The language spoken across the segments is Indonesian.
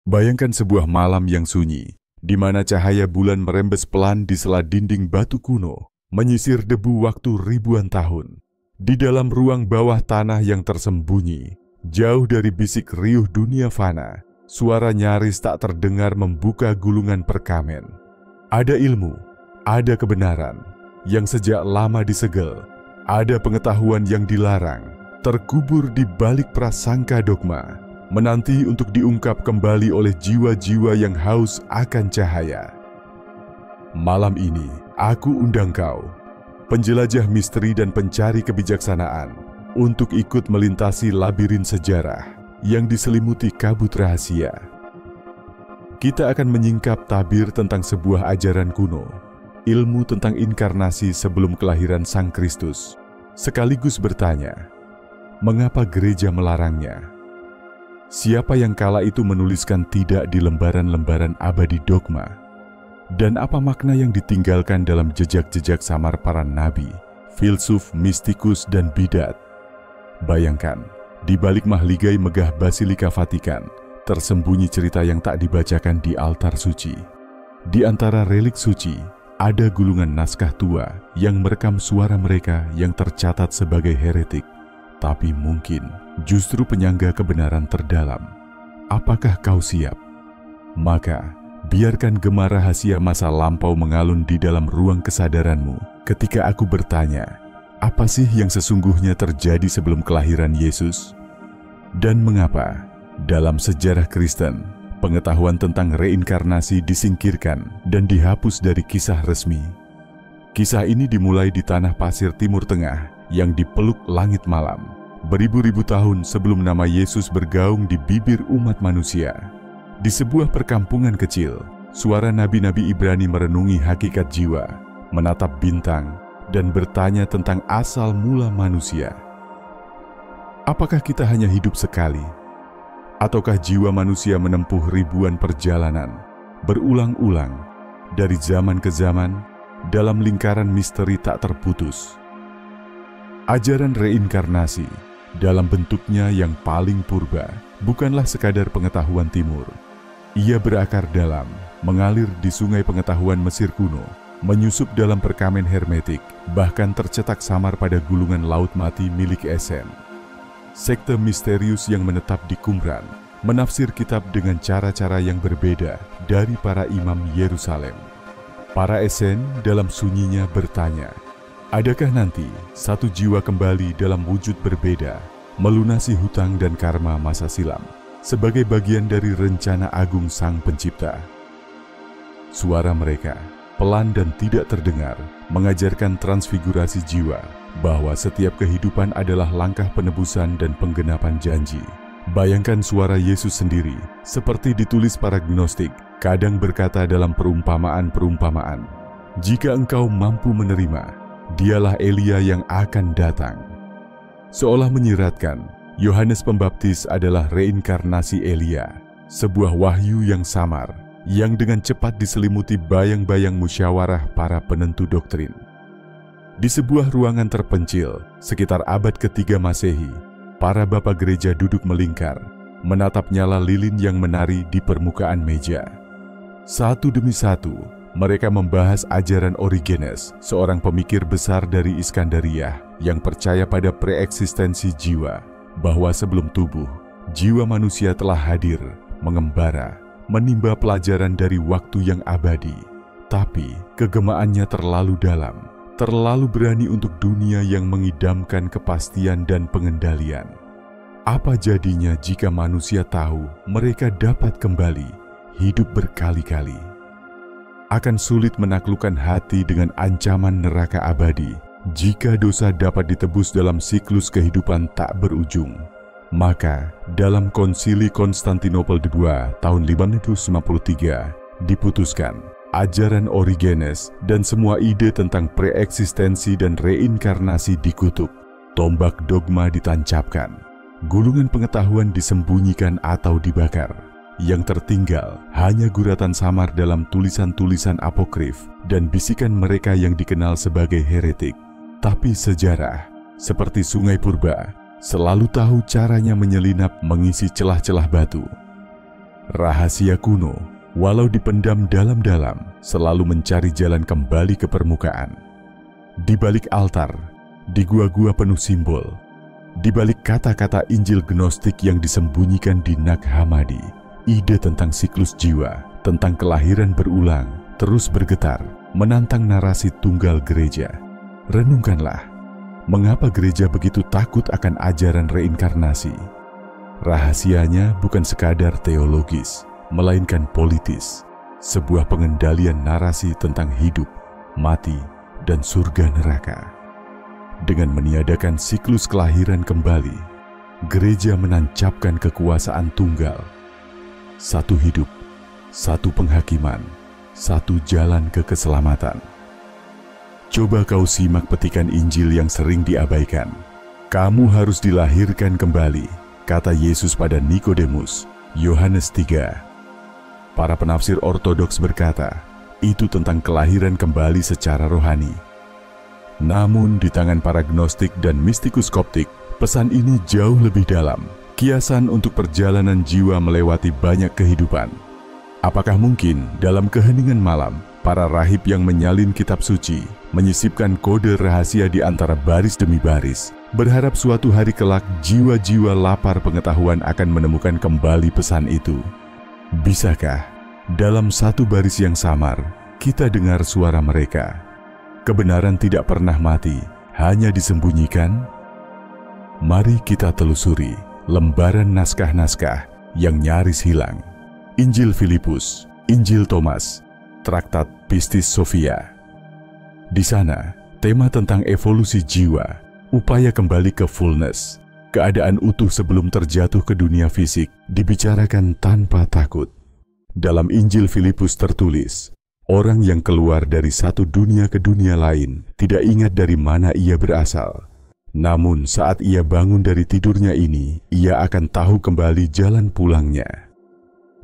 Bayangkan sebuah malam yang sunyi, di mana cahaya bulan merembes pelan di sela dinding batu kuno, menyisir debu waktu ribuan tahun. Di dalam ruang bawah tanah yang tersembunyi, jauh dari bisik riuh dunia fana, suara nyaris tak terdengar membuka gulungan perkamen. Ada ilmu, ada kebenaran, yang sejak lama disegel, ada pengetahuan yang dilarang, terkubur di balik prasangka dogma, menanti untuk diungkap kembali oleh jiwa-jiwa yang haus akan cahaya. Malam ini, aku undang kau, penjelajah misteri dan pencari kebijaksanaan, untuk ikut melintasi labirin sejarah yang diselimuti kabut rahasia. Kita akan menyingkap tabir tentang sebuah ajaran kuno, ilmu tentang inkarnasi sebelum kelahiran Sang Kristus, sekaligus bertanya, mengapa gereja melarangnya? Siapa yang kala itu menuliskan tidak di lembaran-lembaran abadi dogma? Dan apa makna yang ditinggalkan dalam jejak-jejak samar para nabi, filsuf, mistikus, dan bidat? Bayangkan, di balik mahligai megah Basilika Vatikan, tersembunyi cerita yang tak dibacakan di altar suci. Di antara relik suci, ada gulungan naskah tua yang merekam suara mereka yang tercatat sebagai heretik, tapi mungkin justru penyangga kebenaran terdalam. Apakah kau siap? Maka, biarkan gema rahasia masa lampau mengalun di dalam ruang kesadaranmu ketika aku bertanya, apa sih yang sesungguhnya terjadi sebelum kelahiran Yesus? Dan mengapa, dalam sejarah Kristen, pengetahuan tentang reinkarnasi disingkirkan dan dihapus dari kisah resmi? Kisah ini dimulai di tanah pasir Timur Tengah yang dipeluk langit malam, beribu-ribu tahun sebelum nama Yesus bergaung di bibir umat manusia. Di sebuah perkampungan kecil, suara nabi-nabi Ibrani merenungi hakikat jiwa, menatap bintang, dan bertanya tentang asal mula manusia. Apakah kita hanya hidup sekali? Ataukah jiwa manusia menempuh ribuan perjalanan, berulang-ulang, dari zaman ke zaman, dalam lingkaran misteri tak terputus? Ajaran reinkarnasi, dalam bentuknya yang paling purba, bukanlah sekadar pengetahuan timur. Ia berakar dalam, mengalir di sungai pengetahuan Mesir kuno, menyusup dalam perkamen hermetik, bahkan tercetak samar pada gulungan laut mati milik Esen. Sekte misterius yang menetap di Qumran, menafsir kitab dengan cara-cara yang berbeda dari para imam Yerusalem. Para Esen dalam sunyinya bertanya, adakah nanti satu jiwa kembali dalam wujud berbeda, melunasi hutang dan karma masa silam, sebagai bagian dari rencana agung Sang Pencipta? Suara mereka, pelan dan tidak terdengar, mengajarkan transfigurasi jiwa, bahwa setiap kehidupan adalah langkah penebusan dan penggenapan janji. Bayangkan suara Yesus sendiri, seperti ditulis para gnostik, kadang berkata dalam perumpamaan-perumpamaan, jika engkau mampu menerima, Dialah Elia yang akan datang. Seolah menyiratkan, Yohanes Pembaptis adalah reinkarnasi Elia, sebuah wahyu yang samar, yang dengan cepat diselimuti bayang-bayang musyawarah para penentu doktrin. Di sebuah ruangan terpencil, sekitar abad ketiga Masehi, para bapak gereja duduk melingkar, menatap nyala lilin yang menari di permukaan meja. Satu demi satu, mereka membahas ajaran Origenes, seorang pemikir besar dari Iskandaria yang percaya pada preeksistensi jiwa, bahwa sebelum tubuh, jiwa manusia telah hadir, mengembara, menimba pelajaran dari waktu yang abadi. Tapi kegemaannya terlalu dalam, terlalu berani untuk dunia yang mengidamkan kepastian dan pengendalian. Apa jadinya jika manusia tahu mereka dapat kembali hidup berkali-kali? Akan sulit menaklukkan hati dengan ancaman neraka abadi jika dosa dapat ditebus dalam siklus kehidupan tak berujung. Maka, dalam Konsili Konstantinopel II tahun 553, diputuskan ajaran Origenes dan semua ide tentang preeksistensi dan reinkarnasi dikutuk, tombak dogma ditancapkan, gulungan pengetahuan disembunyikan atau dibakar. Yang tertinggal hanya guratan samar dalam tulisan-tulisan apokrif dan bisikan mereka yang dikenal sebagai heretik. Tapi sejarah, seperti sungai purba, selalu tahu caranya menyelinap mengisi celah-celah batu. Rahasia kuno, walau dipendam dalam-dalam, selalu mencari jalan kembali ke permukaan. Di balik altar, di gua-gua penuh simbol, di balik kata-kata Injil Gnostik yang disembunyikan di Nag Hammadi, ide tentang siklus jiwa, tentang kelahiran berulang, terus bergetar, menantang narasi tunggal gereja. Renungkanlah, mengapa gereja begitu takut akan ajaran reinkarnasi? Rahasianya bukan sekadar teologis, melainkan politis, sebuah pengendalian narasi tentang hidup, mati, dan surga neraka. Dengan meniadakan siklus kelahiran kembali, gereja menancapkan kekuasaan tunggal. Satu hidup, satu penghakiman, satu jalan ke keselamatan. Coba kau simak petikan Injil yang sering diabaikan. Kamu harus dilahirkan kembali, kata Yesus pada Nikodemus, Yohanes 3. Para penafsir ortodoks berkata, itu tentang kelahiran kembali secara rohani. Namun di tangan para Gnostik dan mistikus Koptik, pesan ini jauh lebih dalam, kiasan untuk perjalanan jiwa melewati banyak kehidupan. Apakah mungkin dalam keheningan malam, para rahib yang menyalin kitab suci, menyisipkan kode rahasia di antara baris demi baris, berharap suatu hari kelak jiwa-jiwa lapar pengetahuan akan menemukan kembali pesan itu? Bisakah dalam satu baris yang samar, kita dengar suara mereka? Kebenaran tidak pernah mati, hanya disembunyikan. Mari kita telusuri lembaran naskah-naskah yang nyaris hilang. Injil Filipus, Injil Thomas, Traktat Pistis Sophia. Di sana, tema tentang evolusi jiwa, upaya kembali ke fullness, keadaan utuh sebelum terjatuh ke dunia fisik, dibicarakan tanpa takut. Dalam Injil Filipus tertulis, orang yang keluar dari satu dunia ke dunia lain tidak ingat dari mana ia berasal. Namun saat ia bangun dari tidurnya ini, ia akan tahu kembali jalan pulangnya.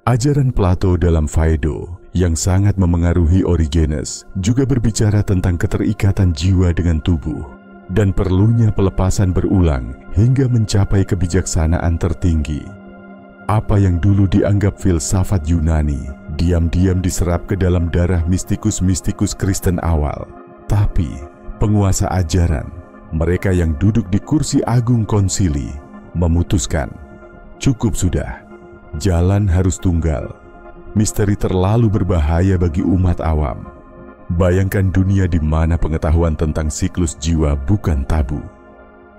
Ajaran Plato dalam Phaedo yang sangat memengaruhi Origenes juga berbicara tentang keterikatan jiwa dengan tubuh dan perlunya pelepasan berulang hingga mencapai kebijaksanaan tertinggi. Apa yang dulu dianggap filsafat Yunani, diam-diam diserap ke dalam darah mistikus-mistikus Kristen awal. Tapi penguasa ajaran, mereka yang duduk di kursi agung konsili, memutuskan, cukup sudah. Jalan harus tunggal. Misteri terlalu berbahaya bagi umat awam. Bayangkan dunia di mana pengetahuan tentang siklus jiwa bukan tabu.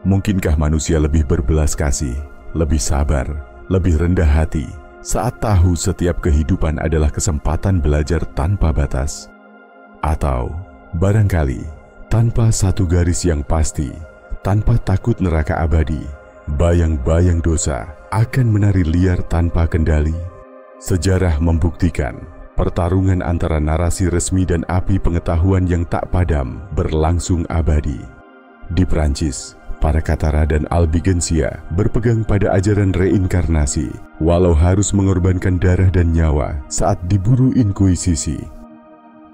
Mungkinkah manusia lebih berbelas kasih, lebih sabar, lebih rendah hati saat tahu setiap kehidupan adalah kesempatan belajar tanpa batas? Atau barangkali tanpa satu garis yang pasti, tanpa takut neraka abadi, bayang-bayang dosa akan menari liar tanpa kendali? Sejarah membuktikan pertarungan antara narasi resmi dan api pengetahuan yang tak padam berlangsung abadi. Di Prancis, para Katara dan Albigensia berpegang pada ajaran reinkarnasi, walau harus mengorbankan darah dan nyawa saat diburu inkuisisi.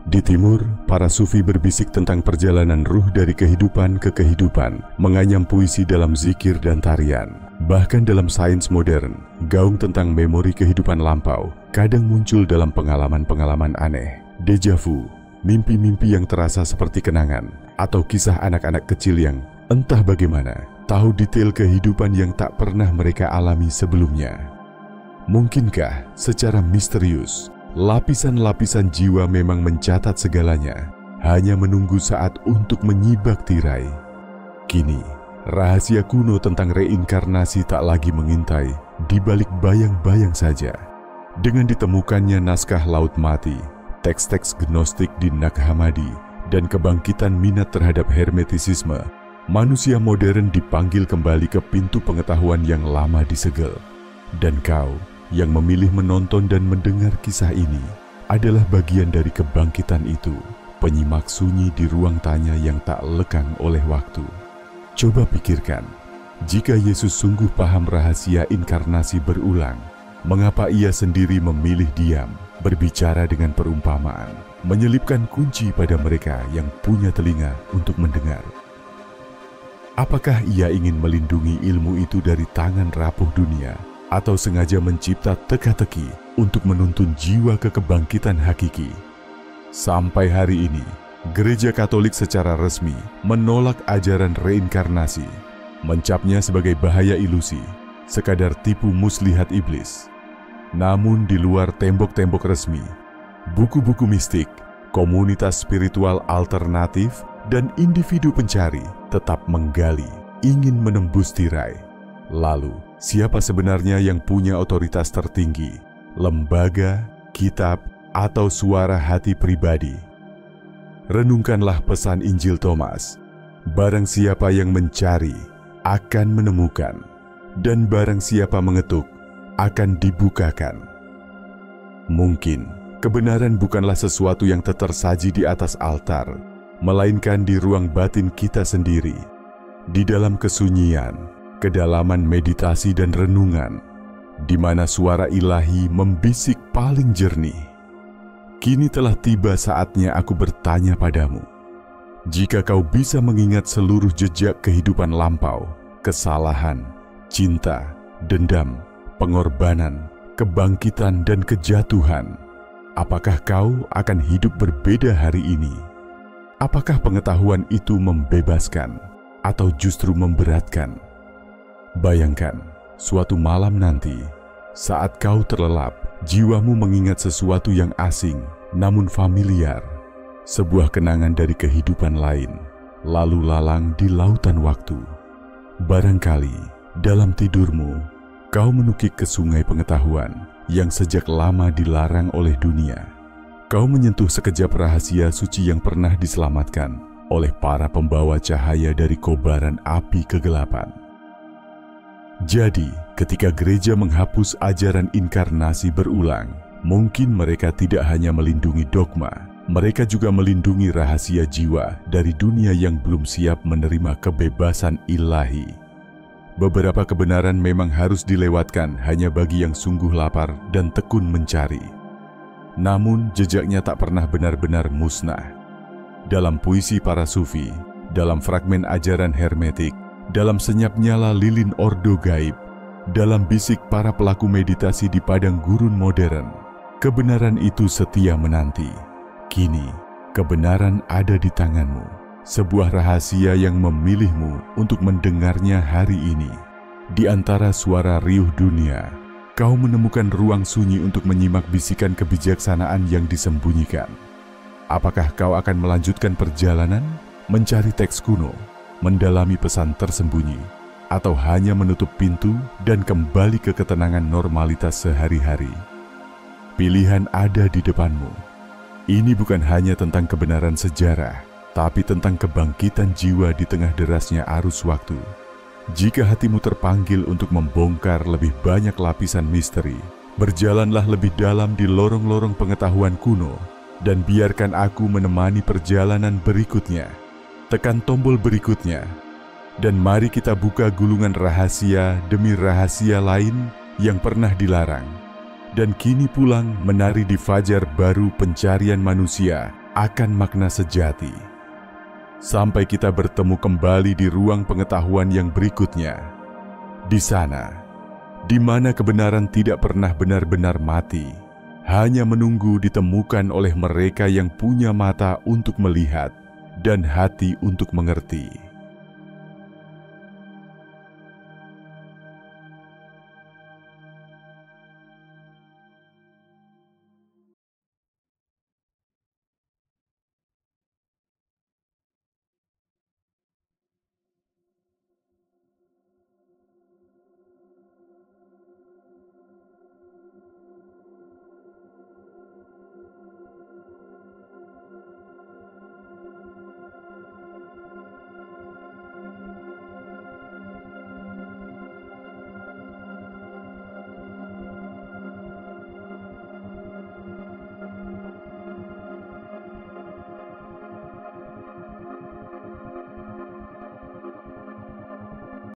Di timur, para sufi berbisik tentang perjalanan ruh dari kehidupan ke kehidupan, menganyam puisi dalam zikir dan tarian. Bahkan dalam sains modern, gaung tentang memori kehidupan lampau kadang muncul dalam pengalaman-pengalaman aneh, deja vu, mimpi-mimpi yang terasa seperti kenangan, atau kisah anak-anak kecil yang entah bagaimana tahu detail kehidupan yang tak pernah mereka alami sebelumnya. Mungkinkah secara misterius, lapisan-lapisan jiwa memang mencatat segalanya, hanya menunggu saat untuk menyibak tirai? Kini, rahasia kuno tentang reinkarnasi tak lagi mengintai di balik bayang-bayang saja. Dengan ditemukannya naskah Laut Mati, teks-teks Gnostik di Nag Hammadi, dan kebangkitan minat terhadap hermetisisme, manusia modern dipanggil kembali ke pintu pengetahuan yang lama disegel. Dan kau yang memilih menonton dan mendengar kisah ini adalah bagian dari kebangkitan itu, penyimak sunyi di ruang tanya yang tak lekang oleh waktu. Coba pikirkan, jika Yesus sungguh paham rahasia inkarnasi berulang, mengapa ia sendiri memilih diam, berbicara dengan perumpamaan, menyelipkan kunci pada mereka yang punya telinga untuk mendengar? Apakah ia ingin melindungi ilmu itu dari tangan rapuh dunia, atau sengaja mencipta teka-teki untuk menuntun jiwa ke kebangkitan hakiki. Sampai hari ini, Gereja Katolik secara resmi menolak ajaran reinkarnasi, mencapnya sebagai bahaya ilusi, sekadar tipu muslihat iblis. Namun di luar tembok-tembok resmi, buku-buku mistik, komunitas spiritual alternatif, dan individu pencari tetap menggali, ingin menembus tirai. Lalu, siapa sebenarnya yang punya otoritas tertinggi, lembaga, kitab, atau suara hati pribadi? Renungkanlah pesan Injil Thomas. Barang siapa yang mencari, akan menemukan, dan barang siapa mengetuk, akan dibukakan. Mungkin, kebenaran bukanlah sesuatu yang tersaji di atas altar, melainkan di ruang batin kita sendiri, di dalam kesunyian, kedalaman meditasi dan renungan, di mana suara ilahi membisik paling jernih. Kini telah tiba saatnya aku bertanya padamu, jika kau bisa mengingat seluruh jejak kehidupan lampau, kesalahan, cinta, dendam, pengorbanan, kebangkitan, dan kejatuhan, apakah kau akan hidup berbeda hari ini? Apakah pengetahuan itu membebaskan atau justru memberatkan? Bayangkan, suatu malam nanti, saat kau terlelap, jiwamu mengingat sesuatu yang asing namun familiar, sebuah kenangan dari kehidupan lain, lalu lalang di lautan waktu. Barangkali dalam tidurmu, kau menukik ke sungai pengetahuan yang sejak lama dilarang oleh dunia. Kau menyentuh sekejap rahasia suci yang pernah diselamatkan oleh para pembawa cahaya dari kobaran api kegelapan. Jadi, ketika gereja menghapus ajaran inkarnasi berulang, mungkin mereka tidak hanya melindungi dogma, mereka juga melindungi rahasia jiwa dari dunia yang belum siap menerima kebebasan ilahi. Beberapa kebenaran memang harus dilewatkan hanya bagi yang sungguh lapar dan tekun mencari. Namun, jejaknya tak pernah benar-benar musnah. Dalam puisi para sufi, dalam fragmen ajaran hermetik, dalam senyap nyala lilin ordo gaib, dalam bisik para pelaku meditasi di padang gurun modern, kebenaran itu setia menanti. Kini, kebenaran ada di tanganmu, sebuah rahasia yang memilihmu untuk mendengarnya hari ini. Di antara suara riuh dunia, kau menemukan ruang sunyi untuk menyimak bisikan kebijaksanaan yang disembunyikan. Apakah kau akan melanjutkan perjalanan, mencari teks kuno, mendalami pesan tersembunyi, atau hanya menutup pintu dan kembali ke ketenangan normalitas sehari-hari? Pilihan ada di depanmu. Ini bukan hanya tentang kebenaran sejarah, tapi tentang kebangkitan jiwa di tengah derasnya arus waktu. Jika hatimu terpanggil untuk membongkar lebih banyak lapisan misteri, berjalanlah lebih dalam di lorong-lorong pengetahuan kuno, dan biarkan aku menemani perjalanan berikutnya. Tekan tombol berikutnya, dan mari kita buka gulungan rahasia demi rahasia lain yang pernah dilarang, dan kini pulang menari di fajar baru pencarian manusia akan makna sejati. Sampai kita bertemu kembali di ruang pengetahuan yang berikutnya, di sana, di mana kebenaran tidak pernah benar-benar mati, hanya menunggu ditemukan oleh mereka yang punya mata untuk melihat dan hati untuk mengerti.